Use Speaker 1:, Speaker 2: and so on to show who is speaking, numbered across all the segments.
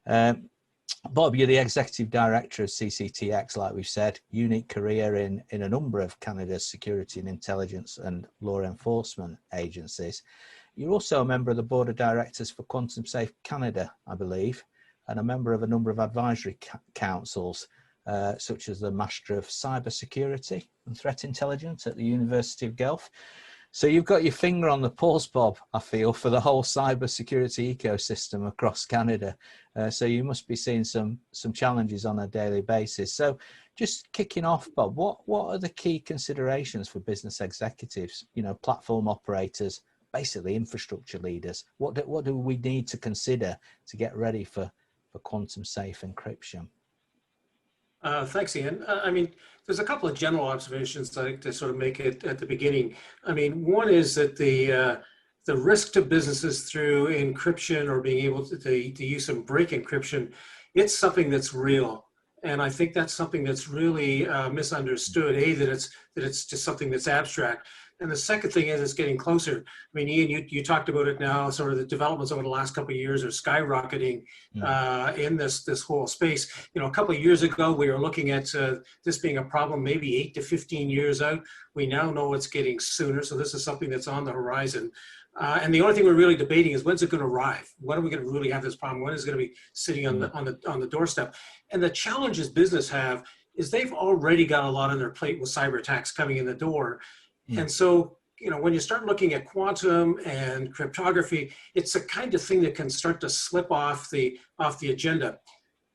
Speaker 1: Bob, you're the executive director of CCTX, like we've said, unique career in a number of Canada's security and intelligence and law enforcement agencies. You're also a member of the board of directors for Quantum Safe Canada, I believe, and a member of a number of advisory councils, such as the Master of Cyber Security and Threat Intelligence at the University of Guelph. So you've got your finger on the pulse, Bob, I feel, for the whole cyber security ecosystem across Canada. So you must be seeing some challenges on a daily basis. So just kicking off, Bob, what are the key considerations for business executives, platform operators, basically infrastructure leaders? What do we need to consider to get ready for quantum safe encryption?
Speaker 2: Thanks, Ian. I mean, there's a couple of general observations I'd like to sort of make it at the beginning. I mean, one is that the risk to businesses through encryption or being able to use some break encryption, it's something that's real. And I think that's something that's really misunderstood. That it's just something that's abstract. And the second thing is it's getting closer. I mean, Ian, you talked about it now, sort of the developments over the last couple of years are skyrocketing in this whole space. A couple of years ago, we were looking at this being a problem maybe 8 to 15 years out. We now know it's getting sooner. So this is something that's on the horizon. And the only thing we're really debating is when's it going to arrive? When are we going to really have this problem? When is it going to be sitting on the doorstep? And the challenges business have is they've already got a lot on their plate with cyber attacks coming in the door. And so, when you start looking at quantum and cryptography, it's a kind of thing that can start to slip off the agenda.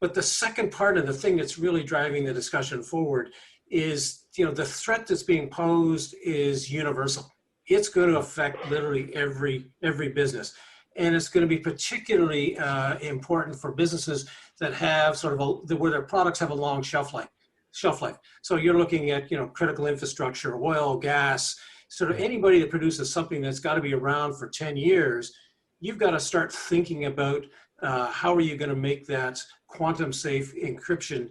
Speaker 2: But the second part of the thing that's really driving the discussion forward is, the threat that's being posed is universal. It's going to affect literally every business. And it's going to be particularly important for businesses that have where their products have a long shelf life. So you're looking at, critical infrastructure, oil, gas, sort of anybody that produces something that's got to be around for 10 years, you've got to start thinking about how are you going to make that quantum safe encryption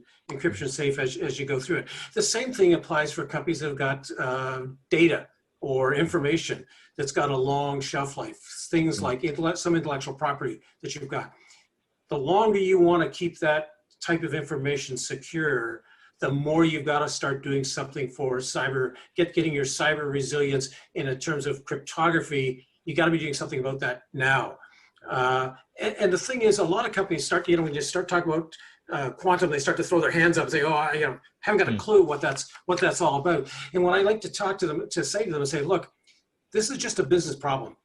Speaker 2: safe as you go through it. The same thing applies for companies that have got data or information that's got a long shelf life, things like some intellectual property that you've got. The longer you want to keep that type of information secure, the more you've got to start doing something for cyber, getting your cyber resilience in terms of cryptography. You got to be doing something about that now. And the thing is, a lot of companies start, when you start talking about quantum, they start to throw their hands up and say, "Oh, I haven't got a clue what that's all about." And what I like to talk to them, to say to them, and say, "Look, this is just a business problem.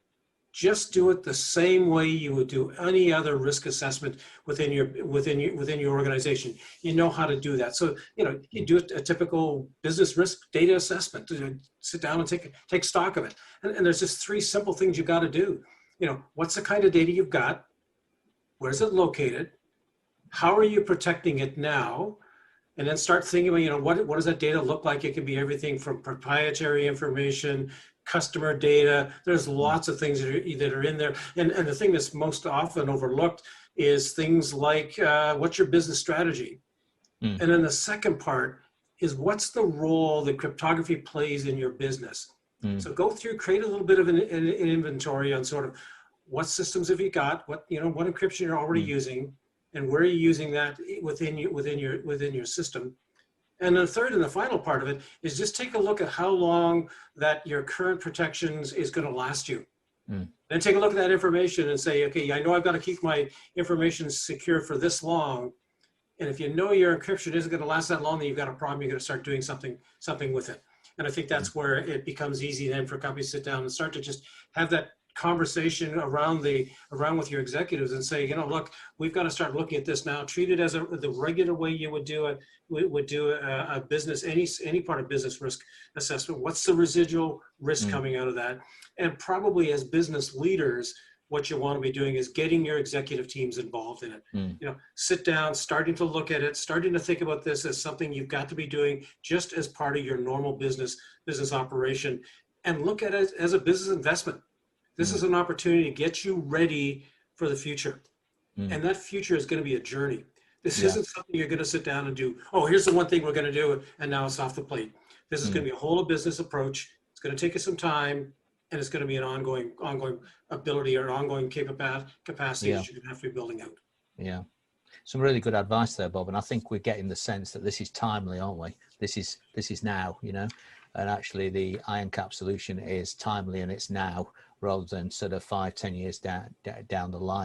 Speaker 2: Just do it the same way you would do any other risk assessment within your organization. You know how to do that. So you do a typical business risk data assessment. To sit down and take stock of it. And there's just 3 simple things you got to do. What's the kind of data you've got? Where's it located? How are you protecting it now? And then start thinking about what does that data look like? It can be everything from proprietary information, customer data. There's lots of things that are in there. And the thing that's most often overlooked is things like what's your business strategy? And then the second part is what's the role that cryptography plays in your business? So go through, create a little bit of an inventory on sort of what systems have you got, what encryption you're already using, and where are you using that within your system. And the third and the final part of it is just take a look at how long that your current protections is going to last you. Then take a look at that information and say, okay, I know I've got to keep my information secure for this long. And if you know your encryption isn't going to last that long, then you've got a problem. You're going to start doing something with it. And I think that's where it becomes easy then for companies to sit down and start to just have that conversation around with your executives and say, look, we've got to start looking at this now. Treat it as the regular way you would do a business, any part of business risk assessment. What's the residual risk coming out of that? And probably as business leaders, what you want to be doing is getting your executive teams involved in it. Sit down, starting to look at it, starting to think about this as something you've got to be doing just as part of your normal business operation, and look at it as a business investment. This is an opportunity to get you ready for the future. And that future is going to be a journey. This isn't something you're going to sit down and do, oh, here's the one thing we're going to do, and now it's off the plate. This is going to be a whole business approach. It's going to take you some time, and it's going to be an ongoing ability or ongoing capacity that you're going to have to be building out.
Speaker 1: Yeah. Some really good advice there, Bob, and I think we're getting the sense that this is timely, aren't we? This is now, you know, and actually the iron cap solution is timely and it's now, rather than sort of 5-10 years down the line.